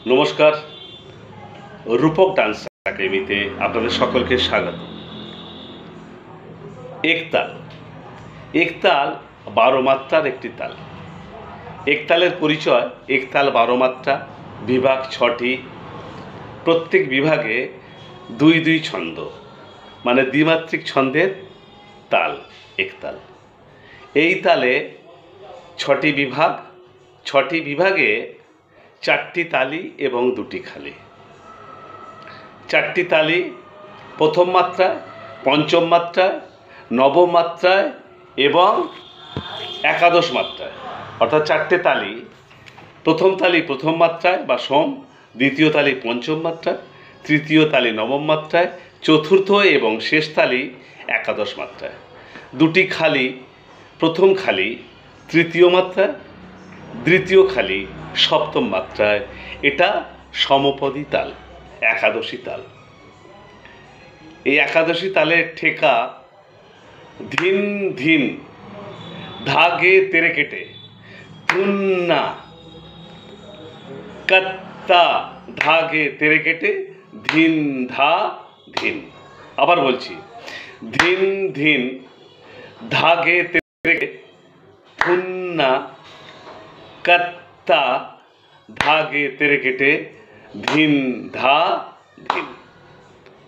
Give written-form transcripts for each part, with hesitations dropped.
নমস্কার, রূপক ডান্স একাডেমিতে আপনাদের সকলকে স্বাগত। একতাল। একতাল 12 মাত্রার একটি তাল। একতালের পরিচয়, একতাল 12 মাত্রা, বিভাগ 6টি, প্রত্যেক বিভাগে 2-2 ছন্দ, মানে দ্বিমাত্রিক ছন্দের তাল একতাল। এই তালে 6টি বিভাগ, 6টি বিভাগে 4টি তালি এবং 2টি খালি। 4টি তালি প্রথম মাত্রায়, পঞ্চম মাত্রায়, নবম মাত্রায় এবং একাদশ মাত্রায়। অর্থাৎ 4টে তালি, প্রথম তালি প্রথম মাত্রায় বা সোম, দ্বিতীয় তালি পঞ্চম মাত্রায়, তৃতীয় তালি নবম মাত্রায়, চতুর্থ এবং শেষ তালি একাদশ মাত্রায়। 2টি খালি, প্রথম খালি তৃতীয় মাত্রায়, দ্বিতীয় খালি সপ্তম মাত্রায়। এটা সমপদী তাল, একাদশী তাল। এই একাদশী তালের ঠেকা ধিন ধিন, ধাগে তেরে কেটে, ধুন্না কত্তা, ধাগে তেরে কেটে, ধিন ধা ধিন। আবার বলছি, ধিন ধিন, ধাগে তেরে কেটে, ধুন্না কত্তা, ধাগে তেরে কেটে, ধিন ধা ধিন।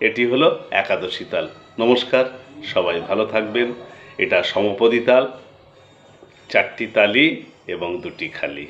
এটি হলো একাদশী তাল। নমস্কার, সবাই ভালো থাকবেন। এটা সমপদী তাল, 4টি তালি এবং 2টি খালি।